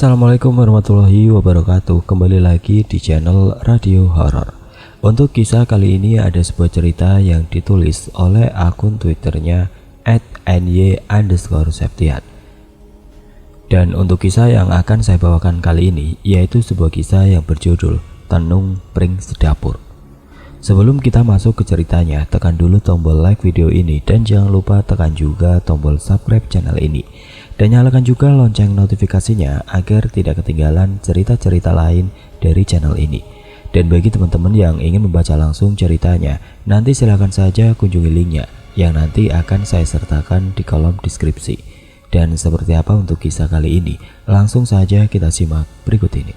Assalamualaikum warahmatullahi wabarakatuh. Kembali lagi di channel Radio Horor. Untuk kisah kali ini ada sebuah cerita yang ditulis oleh akun Twitternya @ny_septian. Dan untuk kisah yang akan saya bawakan kali ini yaitu sebuah kisah yang berjudul Tenung Pring Sedapur. Sebelum kita masuk ke ceritanya, tekan dulu tombol like video ini dan jangan lupa tekan juga tombol subscribe channel ini. Dan nyalakan juga lonceng notifikasinya agar tidak ketinggalan cerita-cerita lain dari channel ini. Dan bagi teman-teman yang ingin membaca langsung ceritanya, nanti silahkan saja kunjungi linknya yang nanti akan saya sertakan di kolom deskripsi. Dan seperti apa untuk kisah kali ini? Langsung saja kita simak berikut ini.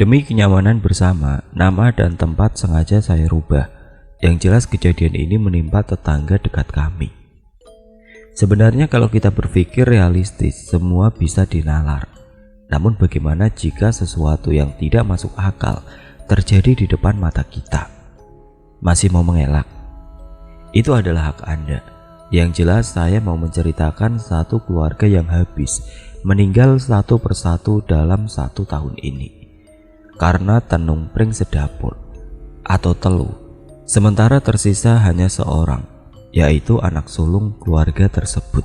Demi kenyamanan bersama, nama dan tempat sengaja saya rubah. Yang jelas kejadian ini menimpa tetangga dekat kami. Sebenarnya kalau kita berpikir realistis, semua bisa dinalar. Namun bagaimana jika sesuatu yang tidak masuk akal terjadi di depan mata kita? Masih mau mengelak? Itu adalah hak Anda. Yang jelas saya mau menceritakan satu keluarga yang habis meninggal satu persatu dalam 1 tahun ini karena tenung pring sedapur atau teluh. Sementara tersisa hanya seorang, yaitu anak sulung keluarga tersebut.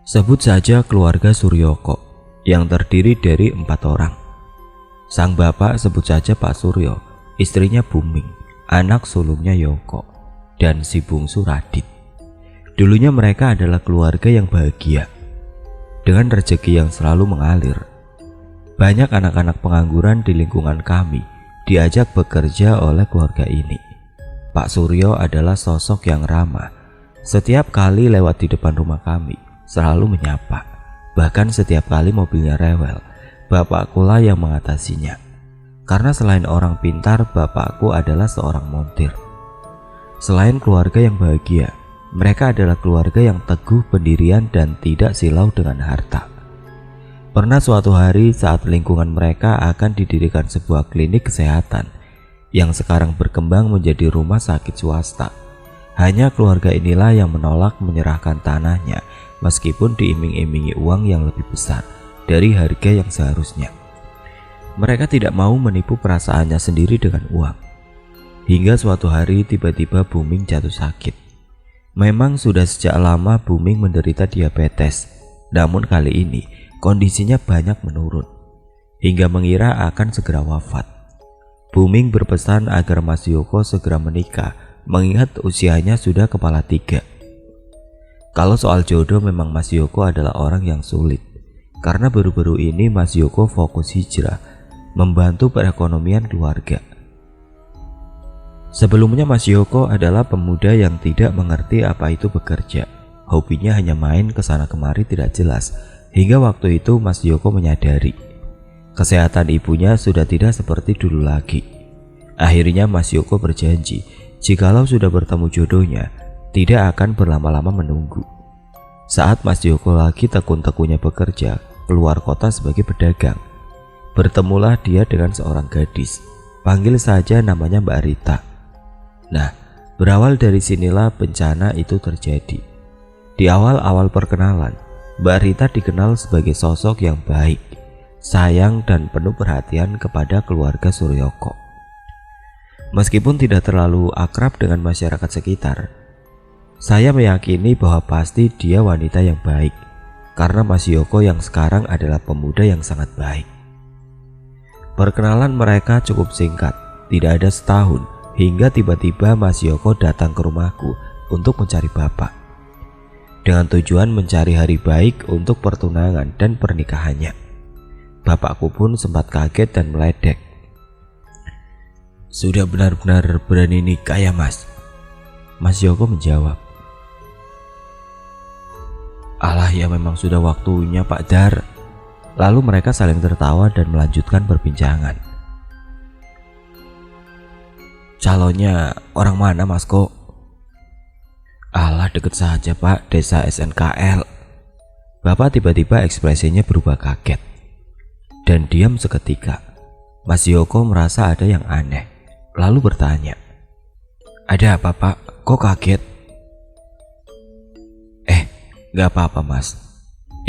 Sebut saja keluarga Suryoko yang terdiri dari 4 orang. Sang bapak sebut saja Pak Suryo, istrinya Buming, anak sulungnya Yoko, dan si bungsu Radit. Dulunya mereka adalah keluarga yang bahagia, dengan rezeki yang selalu mengalir. Banyak anak-anak pengangguran di lingkungan kami diajak bekerja oleh keluarga ini. Pak Suryo adalah sosok yang ramah. Setiap kali lewat di depan rumah kami, selalu menyapa. Bahkan setiap kali mobilnya rewel, bapakku lah yang mengatasinya. Karena selain orang pintar, bapakku adalah seorang montir. Selain keluarga yang bahagia, mereka adalah keluarga yang teguh pendirian dan tidak silau dengan harta. Pernah suatu hari saat lingkungan mereka akan didirikan sebuah klinik kesehatan yang sekarang berkembang menjadi rumah sakit swasta. Hanya keluarga inilah yang menolak menyerahkan tanahnya meskipun diiming-imingi uang yang lebih besar dari harga yang seharusnya. Mereka tidak mau menipu perasaannya sendiri dengan uang. Hingga suatu hari tiba-tiba Buming jatuh sakit. Memang sudah sejak lama Buming menderita diabetes, namun kali ini kondisinya banyak menurun, hingga mengira akan segera wafat. Buming berpesan agar Mas Yoko segera menikah, mengingat usianya sudah kepala 3. Kalau soal jodoh memang Mas Yoko adalah orang yang sulit, karena baru-baru ini Mas Yoko fokus hijrah, membantu perekonomian keluarga. Sebelumnya Mas Yoko adalah pemuda yang tidak mengerti apa itu bekerja. Hobinya hanya main kesana kemari tidak jelas. Hingga waktu itu Mas Yoko menyadari kesehatan ibunya sudah tidak seperti dulu lagi. Akhirnya Mas Yoko berjanji jikalau sudah bertemu jodohnya tidak akan berlama-lama menunggu. Saat Mas Yoko lagi tekun-tekunnya bekerja keluar kota sebagai pedagang, bertemulah dia dengan seorang gadis, panggil saja namanya Mbak Rita. Nah, berawal dari sinilah bencana itu terjadi. Di awal-awal perkenalan, Mbak Rita dikenal sebagai sosok yang baik, sayang dan penuh perhatian kepada keluarga Suryoko. Meskipun tidak terlalu akrab dengan masyarakat sekitar, saya meyakini bahwa pasti dia wanita yang baik, karena Mas Yoko yang sekarang adalah pemuda yang sangat baik. Perkenalan mereka cukup singkat, tidak ada setahun, hingga tiba-tiba Mas Yoko datang ke rumahku untuk mencari bapak, dengan tujuan mencari hari baik untuk pertunangan dan pernikahannya. Bapakku pun sempat kaget dan meledek. "Sudah benar-benar berani nikah ya Mas?" Mas Yoko menjawab. "Alah ya memang sudah waktunya Pak Dar." Lalu mereka saling tertawa dan melanjutkan perbincangan. "Calonnya orang mana Mas kok?" "Alah deket saja Pak, desa SNKL." Bapak tiba-tiba ekspresinya berubah kaget dan diam seketika. Mas Yoko merasa ada yang aneh, lalu bertanya, "Ada apa Pak? kok kaget? Gak apa-apa mas.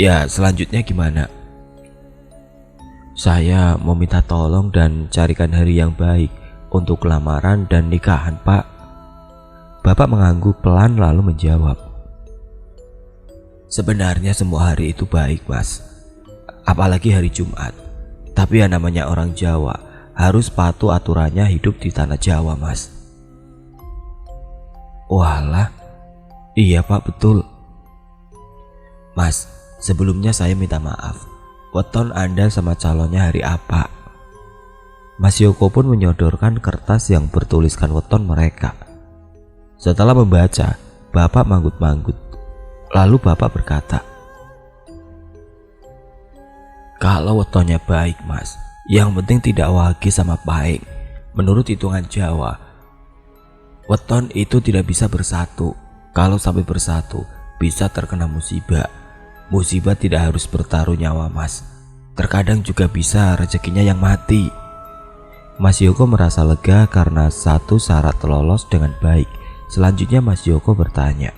Ya selanjutnya gimana? Saya mau minta tolong dan carikan hari yang baik untuk lamaran dan nikahan pak. Bapak mengangguk pelan lalu menjawab. Sebenarnya semua hari itu baik mas, apalagi hari Jumat. Tapi yang namanya orang Jawa harus patuh aturannya hidup di tanah Jawa mas. Walah, iya pak betul. Mas, sebelumnya saya minta maaf. Weton Anda sama calonnya hari apa? Mas Yoko pun menyodorkan kertas yang bertuliskan weton mereka. Setelah membaca, Bapak manggut-manggut. Lalu Bapak berkata, kalau wetonnya baik mas, yang penting tidak wage sama pahing. Menurut hitungan Jawa, weton itu tidak bisa bersatu. Kalau sampai bersatu, bisa terkena musibah. Musibah tidak harus bertaruh nyawa mas, terkadang juga bisa rezekinya yang mati. Mas Yoko merasa lega karena satu syarat lolos dengan baik. Selanjutnya Mas Yoko bertanya,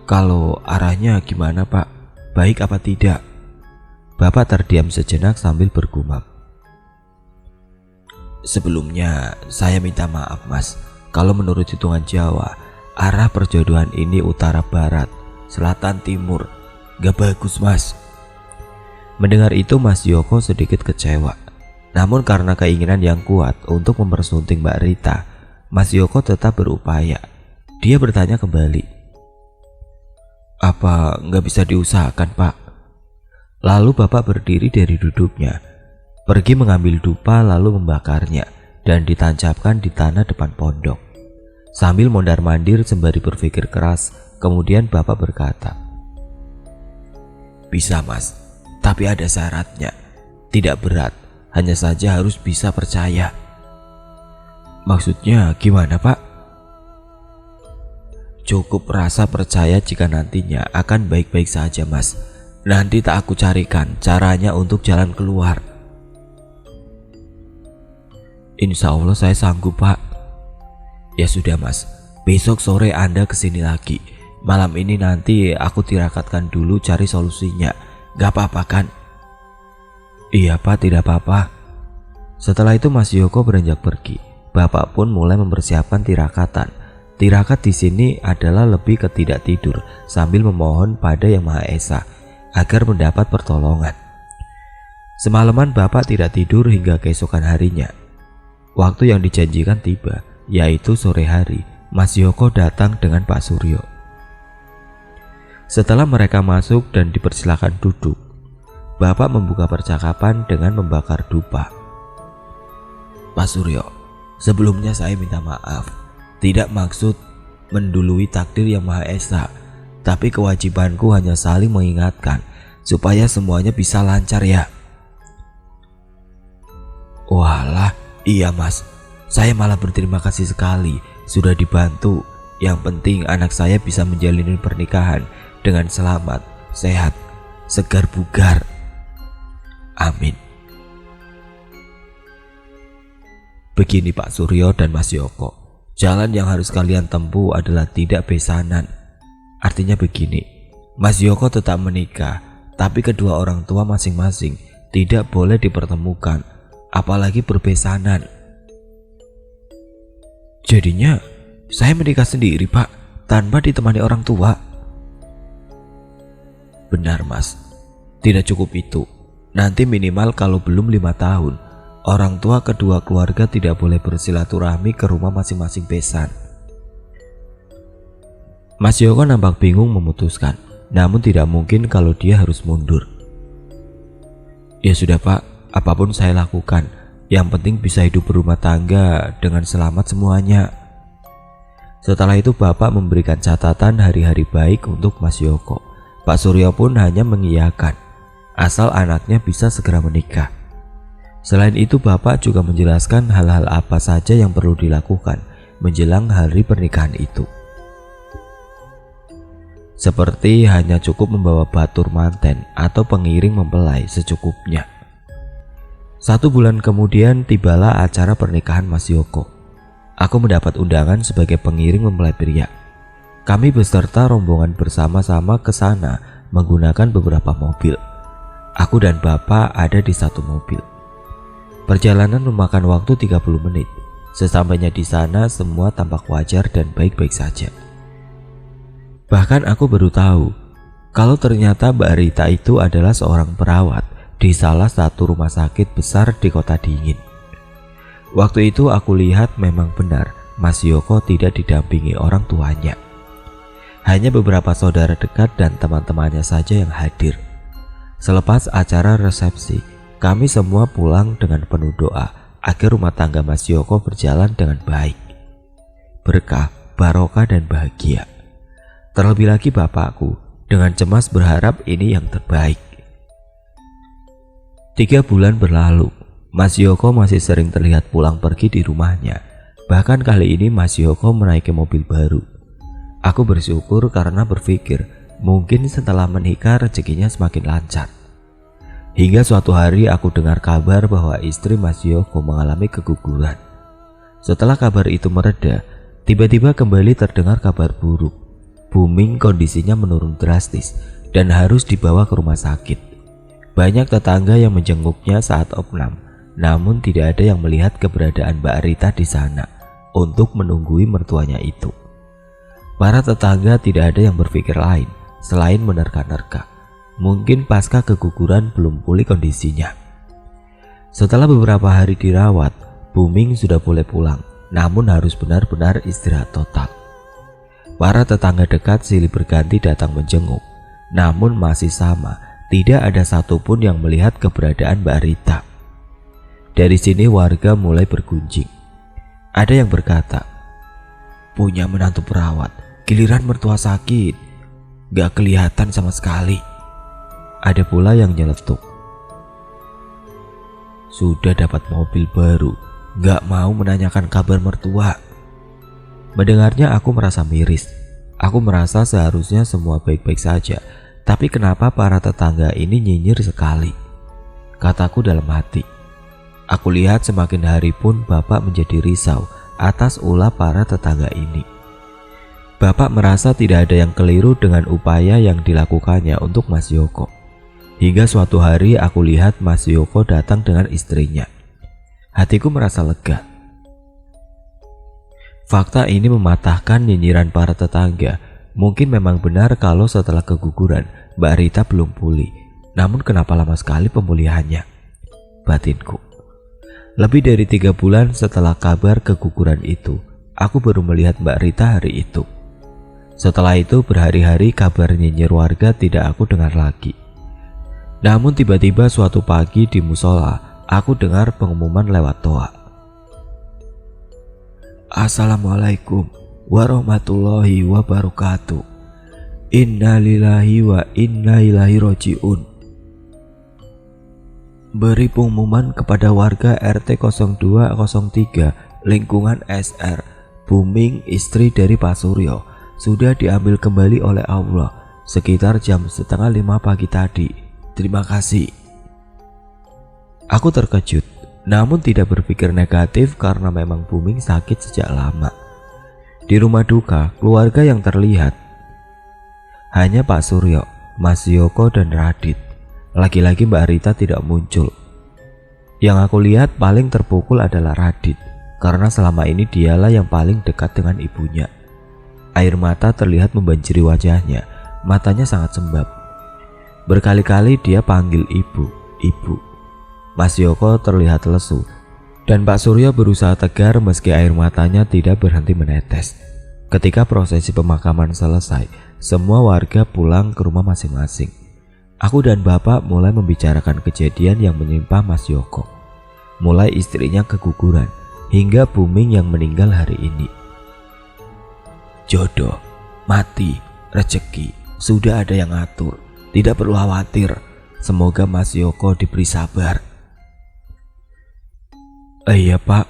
kalau arahnya gimana pak? Baik apa tidak? Bapak terdiam sejenak sambil bergumam. Sebelumnya saya minta maaf mas, kalau menurut hitungan Jawa, arah perjodohan ini utara barat, selatan timur. Gak bagus mas. Mendengar itu Mas Yoko sedikit kecewa. Namun karena keinginan yang kuat untuk mempersunting Mbak Rita, Mas Yoko tetap berupaya. Dia bertanya kembali, apa gak bisa diusahakan pak? Lalu Bapak berdiri dari duduknya, pergi mengambil dupa lalu membakarnya dan ditancapkan di tanah depan pondok. Sambil mondar-mandir sembari berpikir keras, kemudian Bapak berkata, bisa mas, tapi ada syaratnya. Tidak berat, hanya saja harus bisa percaya. Maksudnya gimana pak? Cukup rasa percaya jika nantinya akan baik-baik saja mas. Nanti tak aku carikan caranya untuk jalan keluar. Insya Allah saya sanggup pak. Ya sudah mas, besok sore Anda kesini lagi. Malam ini nanti aku tirakatkan dulu cari solusinya. Gak apa-apa kan? Iya pak, tidak apa-apa. Setelah itu Mas Yoko beranjak pergi. Bapak pun mulai mempersiapkan tirakatan. Tirakat di sini adalah lebih ke tidak tidur sambil memohon pada Yang Maha Esa agar mendapat pertolongan. Semalaman Bapak tidak tidur hingga keesokan harinya. Waktu yang dijanjikan tiba, yaitu sore hari. Mas Yoko datang dengan Pak Suryo. Setelah mereka masuk dan dipersilakan duduk, Bapak membuka percakapan dengan membakar dupa. Pak Suryo, sebelumnya saya minta maaf. Tidak maksud mendului takdir Yang Maha Esa, tapi kewajibanku hanya saling mengingatkan supaya semuanya bisa lancar ya. Walah, iya mas, saya malah berterima kasih sekali sudah dibantu. Yang penting anak saya bisa menjalani pernikahan dengan selamat, sehat, segar bugar. Amin. Begini Pak Suryo dan Mas Yoko, jalan yang harus kalian tempuh adalah tidak besanan. Artinya begini, Mas Yoko tetap menikah, tapi kedua orang tua masing-masing tidak boleh dipertemukan, apalagi berbesanan. Jadinya saya menikah sendiri pak, tanpa ditemani orang tua. Benar mas, tidak cukup itu. Nanti minimal kalau belum 5 tahun, orang tua kedua keluarga tidak boleh bersilaturahmi ke rumah masing-masing besan. Mas Yoko nampak bingung memutuskan, namun tidak mungkin kalau dia harus mundur. Ya sudah pak, apapun saya lakukan. Yang penting bisa hidup berumah tangga dengan selamat semuanya. Setelah itu Bapak memberikan catatan hari-hari baik untuk Mas Yoko. Pak Suryo pun hanya mengiyakan, asal anaknya bisa segera menikah. Selain itu Bapak juga menjelaskan hal-hal apa saja yang perlu dilakukan menjelang hari pernikahan itu. Seperti hanya cukup membawa batur manten atau pengiring mempelai secukupnya. 1 bulan kemudian tibalah acara pernikahan Mas Yoko. Aku mendapat undangan sebagai pengiring mempelai pria. Kami beserta rombongan bersama-sama ke sana menggunakan beberapa mobil. Aku dan bapak ada di satu mobil. Perjalanan memakan waktu 30 menit. Sesampainya di sana semua tampak wajar dan baik-baik saja. Bahkan aku baru tahu kalau ternyata Mbak Rita itu adalah seorang perawat di salah satu rumah sakit besar di kota dingin. Waktu itu aku lihat memang benar Mas Yoko tidak didampingi orang tuanya. Hanya beberapa saudara dekat dan teman-temannya saja yang hadir. Selepas acara resepsi, kami semua pulang dengan penuh doa agar rumah tangga Mas Yoko berjalan dengan baik, berkah, barokah dan bahagia. Terlebih lagi bapakku dengan cemas berharap ini yang terbaik. 3 bulan berlalu, Mas Yoko masih sering terlihat pulang pergi di rumahnya. Bahkan kali ini Mas Yoko menaiki mobil baru. Aku bersyukur karena berpikir mungkin setelah menikah rezekinya semakin lancar. Hingga suatu hari aku dengar kabar bahwa istri Mas Yoko mengalami keguguran. Setelah kabar itu mereda, tiba-tiba kembali terdengar kabar buruk. Booming kondisinya menurun drastis dan harus dibawa ke rumah sakit. Banyak tetangga yang menjenguknya saat opnam, namun tidak ada yang melihat keberadaan Mbak Rita di sana untuk menunggui mertuanya itu. Para tetangga tidak ada yang berpikir lain selain menerka-nerka. Mungkin pasca keguguran belum pulih kondisinya. Setelah beberapa hari dirawat, Booming sudah boleh pulang, namun harus benar-benar istirahat total. Para tetangga dekat silih berganti datang menjenguk, namun masih sama, tidak ada satupun yang melihat keberadaan Mbak Rita. Dari sini warga mulai bergunjing. Ada yang berkata, punya menantu perawat, giliran mertua sakit, gak kelihatan sama sekali. Ada pula yang nyeletuk, sudah dapat mobil baru, gak mau menanyakan kabar mertua. Mendengarnya aku merasa miris. Aku merasa seharusnya semua baik-baik saja, tapi kenapa para tetangga ini nyinyir sekali? Kataku dalam hati. Aku lihat semakin hari pun bapak menjadi risau atas ulah para tetangga ini. Bapak merasa tidak ada yang keliru dengan upaya yang dilakukannya untuk Mas Yoko. Hingga suatu hari aku lihat Mas Yoko datang dengan istrinya. Hatiku merasa lega. Fakta ini mematahkan nyinyiran para tetangga. Mungkin memang benar kalau setelah keguguran Mbak Rita belum pulih. Namun kenapa lama sekali pemulihannya? Batinku. Lebih dari 3 bulan setelah kabar keguguran itu, aku baru melihat Mbak Rita hari itu. Setelah itu berhari-hari kabar nyinyir warga tidak aku dengar lagi. Namun tiba-tiba suatu pagi di musola, aku dengar pengumuman lewat toa. Assalamualaikum warahmatullahi wabarakatuh. Innalillahi wa inna ilaihi rajiun. Beri pengumuman kepada warga RT 0203 lingkungan SR. Booming istri dari Pak Suryo sudah diambil kembali oleh Allah sekitar jam 4:30 pagi tadi. Terima kasih. Aku terkejut, namun tidak berpikir negatif karena memang Booming sakit sejak lama. Di rumah duka, keluarga yang terlihat hanya Pak Suryo, Mas Yoko dan Radit. Lagi-lagi Mbak Rita tidak muncul. Yang aku lihat paling terpukul adalah Radit, karena selama ini dialah yang paling dekat dengan ibunya. Air mata terlihat membanjiri wajahnya, matanya sangat sembab. Berkali-kali dia panggil ibu, ibu. Mas Yoko terlihat lesu, dan Pak Suryo berusaha tegar meski air matanya tidak berhenti menetes. Ketika prosesi pemakaman selesai, semua warga pulang ke rumah masing-masing. Aku dan bapak mulai membicarakan kejadian yang menimpa Mas Yoko. Mulai istrinya keguguran, hingga Booming yang meninggal hari ini. Jodoh, mati, rezeki, sudah ada yang ngatur. Tidak perlu khawatir, semoga Mas Yoko diberi sabar. Iya pak,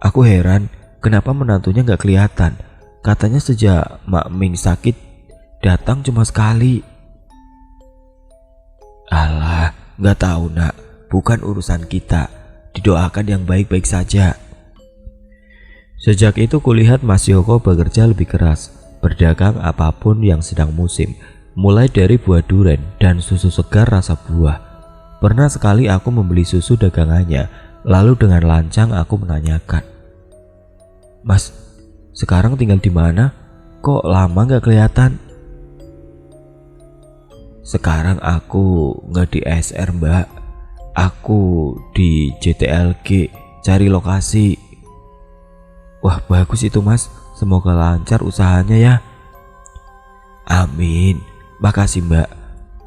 aku heran kenapa menantunya gak kelihatan. Katanya sejak Mak Ming sakit datang cuma sekali. Alah, gak tahu nak, bukan urusan kita. Didoakan yang baik-baik saja. Sejak itu kulihat Mas Yoko bekerja lebih keras, berdagang apapun yang sedang musim, mulai dari buah duren dan susu segar rasa buah. Pernah sekali aku membeli susu dagangannya, lalu dengan lancang aku menanyakan, "Mas, sekarang tinggal di mana? Kok lama gak kelihatan?" "Sekarang aku nggak di SR mbak, aku di JTLG cari lokasi." "Wah bagus itu mas, semoga lancar usahanya ya." "Amin, makasih mbak.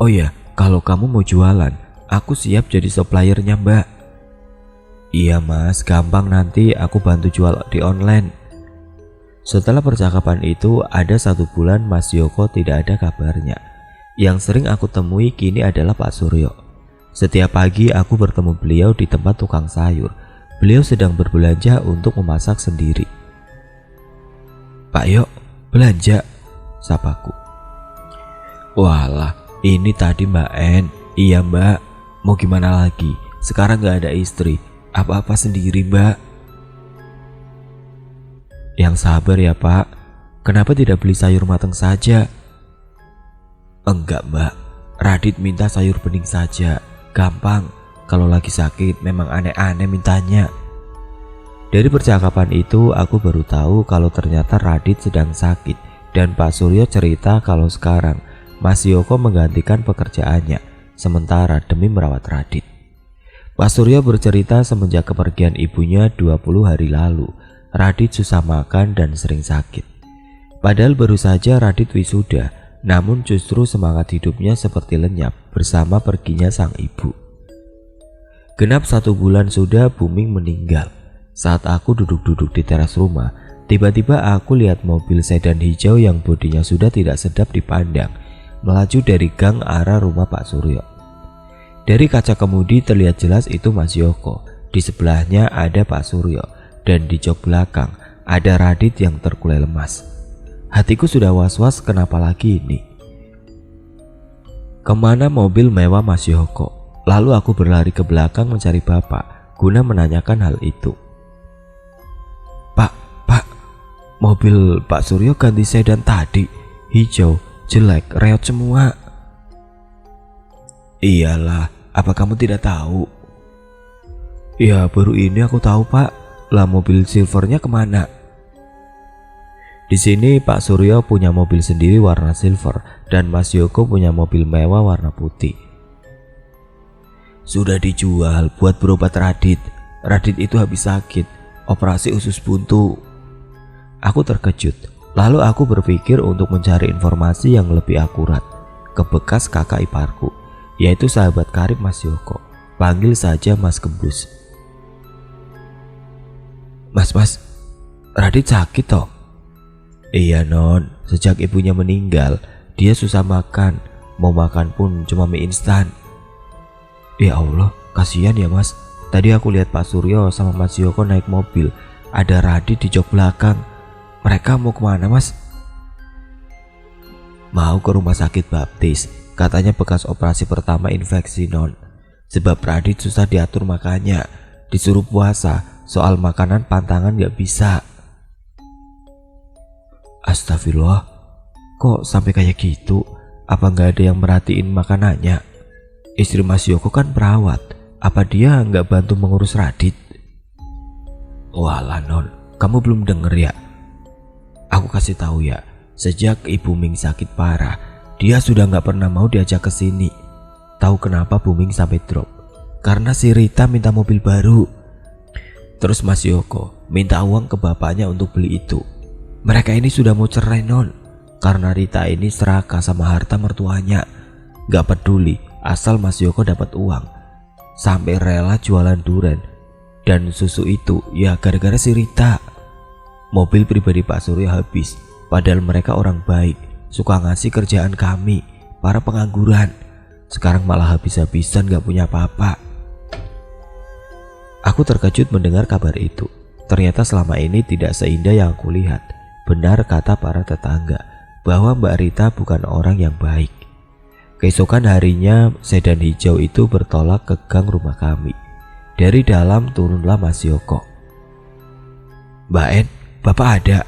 Oh ya, kalau kamu mau jualan, aku siap jadi suppliernya mbak." "Iya mas, gampang, nanti aku bantu jual di online." Setelah percakapan itu ada 1 bulan Mas Yoko tidak ada kabarnya. Yang sering aku temui kini adalah Pak Suryo. Setiap pagi aku bertemu beliau di tempat tukang sayur. Beliau sedang berbelanja untuk memasak sendiri. "Pak Yok, belanja?" sapaku. "Walah, ini tadi Mbak En." "Iya Mbak, mau gimana lagi? Sekarang gak ada istri, apa-apa sendiri Mbak." "Yang sabar ya Pak, kenapa tidak beli sayur matang saja?" "Enggak Mbak, Radit minta sayur bening saja, gampang. Kalau lagi sakit memang aneh-aneh mintanya." Dari percakapan itu aku baru tahu kalau ternyata Radit sedang sakit, dan Pak Suryo cerita kalau sekarang Mas Yoko menggantikan pekerjaannya sementara demi merawat Radit. Pak Suryo bercerita semenjak kepergian ibunya 20 hari lalu, Radit susah makan dan sering sakit. Padahal baru saja Radit wisuda, namun justru semangat hidupnya seperti lenyap bersama perginya sang ibu. Genap 1 bulan sudah Buming meninggal. Saat aku duduk-duduk di teras rumah, tiba-tiba aku lihat mobil sedan hijau yang bodinya sudah tidak sedap dipandang melaju dari gang arah rumah Pak Suryo. Dari kaca kemudi terlihat jelas itu Mas Yoko. Di sebelahnya ada Pak Suryo, dan di jok belakang ada Radit yang terkulai lemas. Hatiku sudah was-was, kenapa lagi ini? Kemana mobil mewah Mas Yoko? Lalu aku berlari ke belakang mencari bapak guna menanyakan hal itu. Pak, mobil Pak Suryo ganti sedan tadi, hijau, jelek, reot semua." "Iyalah, apa kamu tidak tahu?" "Ya baru ini aku tahu Pak. Lah mobil silvernya kemana?" "Di sini Pak Suryo punya mobil sendiri warna silver, dan Mas Yoko punya mobil mewah warna putih." "Sudah dijual buat berobat Radit. Radit itu habis sakit, operasi usus buntu." Aku terkejut. Lalu aku berpikir untuk mencari informasi yang lebih akurat ke bekas kakak iparku, yaitu sahabat karib Mas Yoko. Panggil saja Mas Kembus. Mas, Radit sakit toh?" "Iya non, sejak ibunya meninggal dia susah makan, mau makan pun cuma mie instan." "Ya Allah, kasihan ya mas. Tadi aku lihat Pak Suryo sama Mas Yoko naik mobil, ada Radit di jok belakang. Mereka mau kemana mas?" "Mau ke rumah sakit baptis, katanya bekas operasi pertama infeksi non. Sebab Radit susah diatur makannya, disuruh puasa, soal makanan pantangan gak bisa." "Astagfirullah, kok sampai kayak gitu? Apa gak ada yang merhatiin makanannya? Istri Mas Yoko kan perawat, apa dia gak bantu mengurus Radit?" "Walah non, kamu belum denger ya? Aku kasih tahu ya, sejak Ibu Ming sakit parah, dia sudah gak pernah mau diajak ke sini. Tahu kenapa Bu Ming sampai drop? Karena si Rita minta mobil baru. Terus Mas Yoko minta uang ke bapaknya untuk beli itu. Mereka ini sudah mau cerai non, karena Rita ini serakah sama harta mertuanya. Gak peduli asal Mas Yoko dapat uang. Sampai rela jualan duren dan susu itu ya gara-gara si Rita. Mobil pribadi Pak Suryo habis, padahal mereka orang baik, suka ngasih kerjaan kami, para pengangguran. Sekarang malah habis-habisan gak punya apa-apa." Aku terkejut mendengar kabar itu. Ternyata selama ini tidak seindah yang aku lihat. Benar kata para tetangga bahwa Mbak Rita bukan orang yang baik. Keesokan harinya sedan hijau itu bertolak ke gang rumah kami. Dari dalam turunlah Mas Yoko. "Mbak En, Bapak ada?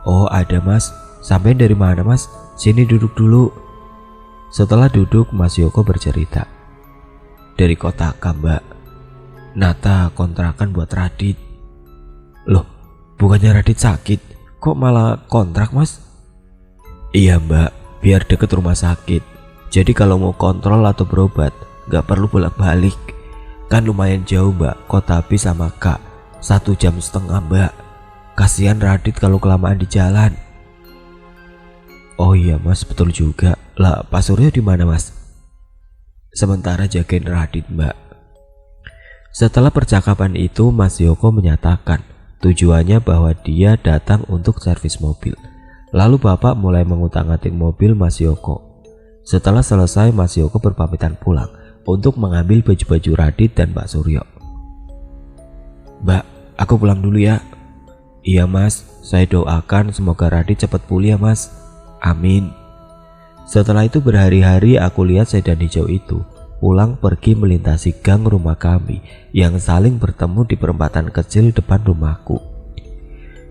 Oh ada mas, sampai dari mana mas? Sini duduk dulu. Setelah duduk, Mas Yoko bercerita. Dari Kotaka mbak, Nata kontrakan buat Radit. Loh, bukannya Radit sakit, kok malah kontrak mas? Iya mbak, biar deket rumah sakit. Jadi kalau mau kontrol atau berobat, gak perlu bolak-balik. Kan lumayan jauh mbak, Kotabi sama Kak. 1,5 jam mbak. Kasihan Radit kalau kelamaan di jalan. Oh iya mas, betul juga. Lah Pak Suryo di mana mas? Sementara jagain Radit mbak. Setelah percakapan itu, Mas Yoko menyatakan tujuannya bahwa dia datang untuk servis mobil. Lalu bapak mulai mengutak-atik mobil Mas Yoko. Setelah selesai, Mas Yoko berpamitan pulang untuk mengambil baju-baju Radit dan Pak Suryo. Mbak, aku pulang dulu ya. Iya mas, saya doakan semoga Radit cepat pulih ya mas. Amin. Setelah itu berhari-hari aku lihat sedan hijau itu pulang pergi melintasi gang rumah kami yang saling bertemu di perempatan kecil depan rumahku.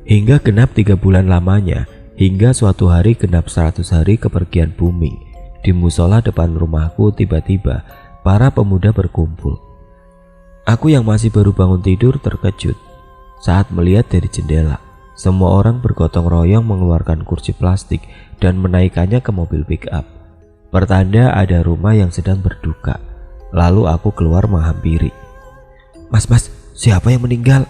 Hingga genap 3 bulan lamanya, hingga suatu hari genap 100 hari kepergian Buming. Di musola depan rumahku tiba-tiba para pemuda berkumpul. Aku yang masih baru bangun tidur terkejut saat melihat dari jendela. Semua orang bergotong royong mengeluarkan kursi plastik dan menaikkannya ke mobil pick up. Pertanda ada rumah yang sedang berduka. Lalu aku keluar menghampiri. Mas, siapa yang meninggal?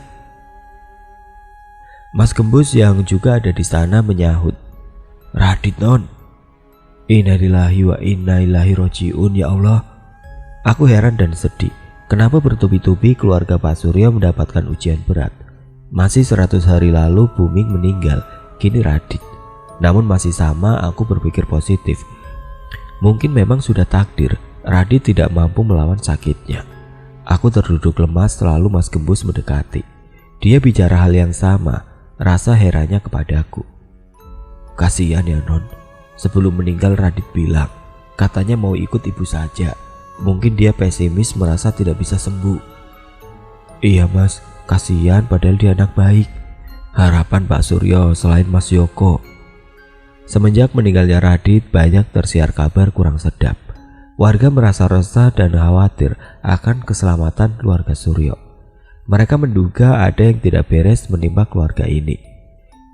Mas Gembus yang juga ada di sana menyahut. Radit non. Innalillahi wa inna ilaihi rajiun ya Allah. Aku heran dan sedih. Kenapa bertubi-tubi keluarga Pak Suryo mendapatkan ujian berat? Masih 100 hari lalu Buming meninggal, kini Radit. Namun masih sama, aku berpikir positif. Mungkin memang sudah takdir, Radit tidak mampu melawan sakitnya. Aku terduduk lemas selalu Mas Gembus mendekati. Dia bicara hal yang sama, rasa herannya kepadaku. Kasihan ya non, sebelum meninggal Radit bilang, katanya mau ikut ibu saja. Mungkin dia pesimis merasa tidak bisa sembuh. Iya mas, kasihan padahal dia anak baik. Harapan Pak Suryo selain Mas Yoko. Semenjak meninggalnya Radit, banyak tersiar kabar kurang sedap. Warga merasa resah dan khawatir akan keselamatan keluarga Suryo. Mereka menduga ada yang tidak beres menimpa keluarga ini.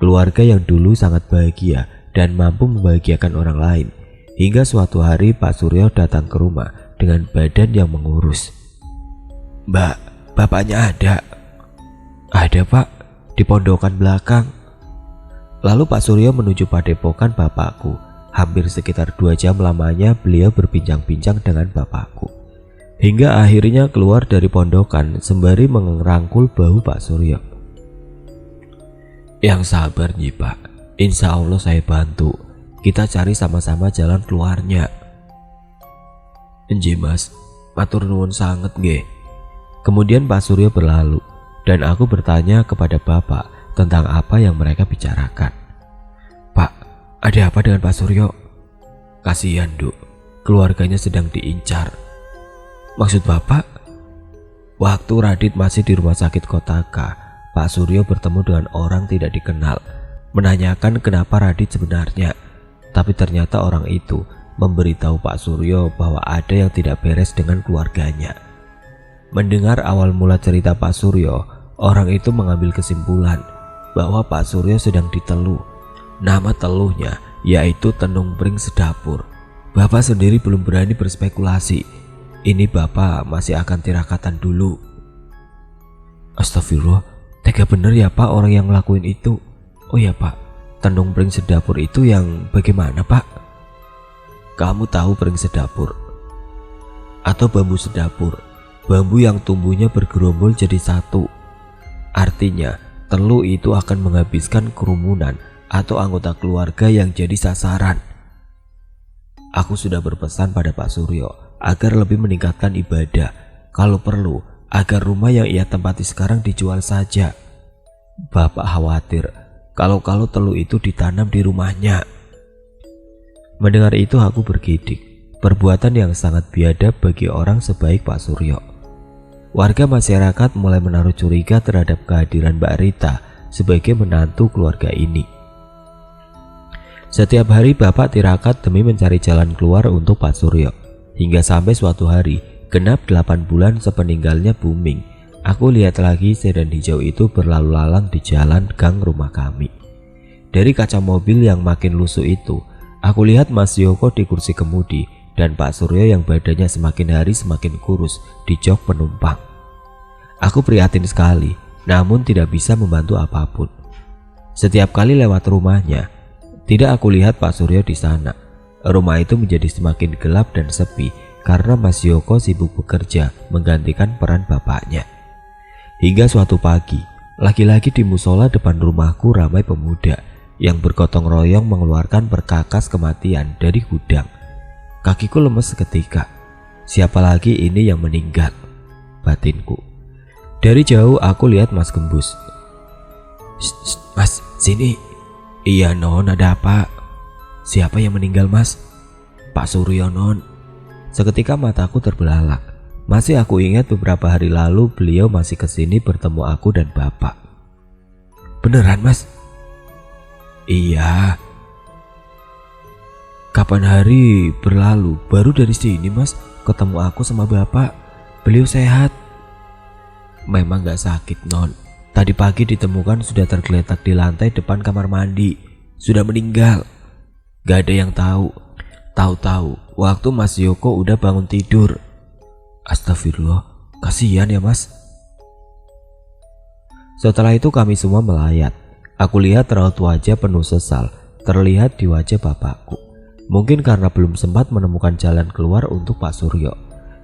Keluarga yang dulu sangat bahagia dan mampu membahagiakan orang lain. Hingga suatu hari Pak Suryo datang ke rumah dengan badan yang mengurus. Mbak, bapaknya ada? Ada pak, di pondokan belakang. Lalu Pak Suryo menuju padepokan bapakku. Hampir sekitar 2 jam lamanya beliau berbincang-bincang dengan bapakku. Hingga akhirnya keluar dari pondokan sembari merangkul bahu Pak Suryo. Yang sabar nih pak, insya Allah saya bantu. Kita cari sama-sama jalan keluarnya. Enji mas, matur nuwun sanget nggih. Kemudian Pak Suryo berlalu dan aku bertanya kepada bapak tentang apa yang mereka bicarakan. Pak, ada apa dengan Pak Suryo? Kasihan Duk, keluarganya sedang diincar. Maksud bapak? Waktu Radit masih di rumah sakit Kotaka, Pak Suryo bertemu dengan orang tidak dikenal, menanyakan kenapa Radit sebenarnya. Tapi ternyata orang itu memberitahu Pak Suryo bahwa ada yang tidak beres dengan keluarganya. Mendengar awal mula cerita Pak Suryo, orang itu mengambil kesimpulan bahwa Pak Suryo sedang diteluh. Nama teluhnya yaitu Tenung Pring Sedapur. Bapak sendiri belum berani berspekulasi. Ini bapak masih akan tirakatan dulu. Astagfirullah, tega bener ya pak orang yang ngelakuin itu. Oh ya pak, Tenung Pring Sedapur itu yang bagaimana pak? Kamu tahu pring sedapur atau bambu sedapur? Bambu yang tumbuhnya bergerombol jadi satu. Artinya teluh itu akan menghabiskan kerumunan atau anggota keluarga yang jadi sasaran. Aku sudah berpesan pada Pak Suryo agar lebih meningkatkan ibadah. Kalau perlu agar rumah yang ia tempati sekarang dijual saja. Bapak khawatir kalau teluh itu ditanam di rumahnya. Mendengar itu aku bergidik. Perbuatan yang sangat biadab bagi orang sebaik Pak Suryo. Warga masyarakat mulai menaruh curiga terhadap kehadiran Mbak Rita sebagai menantu keluarga ini. Setiap hari bapak tirakat demi mencari jalan keluar untuk Pak Suryo. Hingga sampai suatu hari, genap 8 bulan sepeninggalnya Buming, aku lihat lagi sedan hijau itu berlalu lalang di jalan gang rumah kami. Dari kaca mobil yang makin lusuh itu, aku lihat Mas Yoko di kursi kemudi dan Pak Suryo yang badannya semakin hari semakin kurus di jok penumpang. Aku prihatin sekali, namun tidak bisa membantu apapun. Setiap kali lewat rumahnya, tidak aku lihat Pak Suryo di sana. Rumah itu menjadi semakin gelap dan sepi karena Mas Yoko sibuk bekerja menggantikan peran bapaknya. Hingga suatu pagi, lagi-lagi di musola depan rumahku ramai pemuda yang bergotong royong mengeluarkan perkakas kematian dari gudang. Kakiku lemes seketika. Siapa lagi ini yang meninggal? Batinku. Dari jauh aku lihat Mas Gembus. Mas, sini. Iya non, ada apa? Siapa yang meninggal mas? Pak Suryo non. Seketika mataku terbelalak. Masih aku ingat beberapa hari lalu beliau masih kesini bertemu aku dan bapak. Beneran mas? Iya. Kapan hari berlalu baru dari sini mas ketemu aku sama bapak. Beliau sehat. Memang gak sakit non. Tadi pagi ditemukan sudah tergeletak di lantai depan kamar mandi. Sudah meninggal. Gak ada yang tahu. Tahu-tahu waktu Mas Yoko udah bangun tidur. Astagfirullah, kasihan ya mas. Setelah itu kami semua melayat. Aku lihat raut wajah penuh sesal terlihat di wajah bapakku. Mungkin karena belum sempat menemukan jalan keluar untuk Pak Suryo.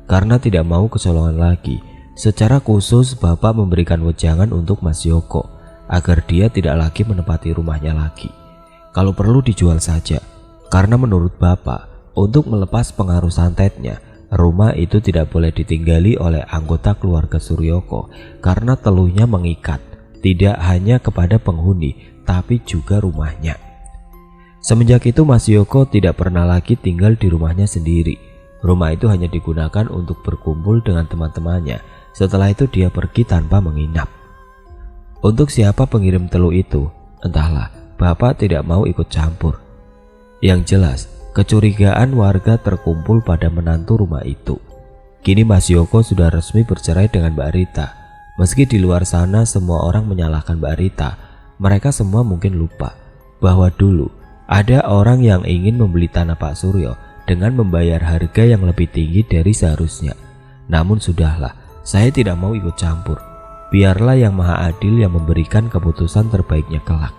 Karena tidak mau kecolongan lagi, secara khusus bapak memberikan wejangan untuk Mas Yoko agar dia tidak lagi menempati rumahnya lagi. Kalau perlu dijual saja, karena menurut bapak, untuk melepas pengaruh santetnya, rumah itu tidak boleh ditinggali oleh anggota keluarga Suryoko karena teluhnya mengikat, tidak hanya kepada penghuni, tapi juga rumahnya. Semenjak itu Mas Yoko tidak pernah lagi tinggal di rumahnya sendiri. Rumah itu hanya digunakan untuk berkumpul dengan teman-temannya. Setelah itu dia pergi tanpa menginap. Untuk siapa pengirim teluh itu, entahlah. Bapak tidak mau ikut campur. Yang jelas, kecurigaan warga terkumpul pada menantu rumah itu. Kini Mas Yoko sudah resmi bercerai dengan Mbak Rita. Meski di luar sana semua orang menyalahkan Mbak Rita, mereka semua mungkin lupa bahwa dulu ada orang yang ingin membeli tanah Pak Suryo dengan membayar harga yang lebih tinggi dari seharusnya. Namun sudahlah, saya tidak mau ikut campur. Biarlah Yang Maha Adil yang memberikan keputusan terbaiknya kelak.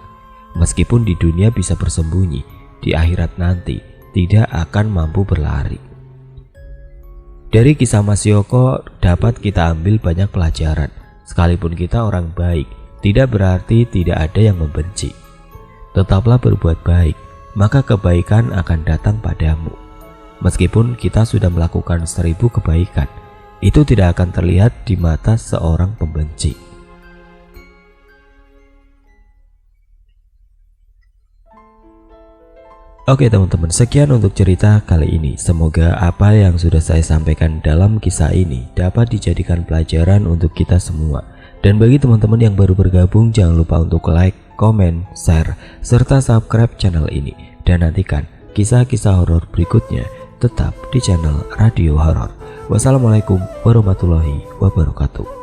Meskipun di dunia bisa bersembunyi, di akhirat nanti tidak akan mampu berlari. Dari kisah Mas Yoko dapat kita ambil banyak pelajaran. Sekalipun kita orang baik, tidak berarti tidak ada yang membenci. Tetaplah berbuat baik, maka kebaikan akan datang padamu. Meskipun kita sudah melakukan 1000 kebaikan, itu tidak akan terlihat di mata seorang pembenci. Oke teman-teman, sekian untuk cerita kali ini. Semoga apa yang sudah saya sampaikan dalam kisah ini dapat dijadikan pelajaran untuk kita semua. Dan bagi teman-teman yang baru bergabung, jangan lupa untuk like, komen, share, serta subscribe channel ini. Dan nantikan kisah-kisah horor berikutnya tetap di channel Radio Horor. Wassalamualaikum warahmatullahi wabarakatuh.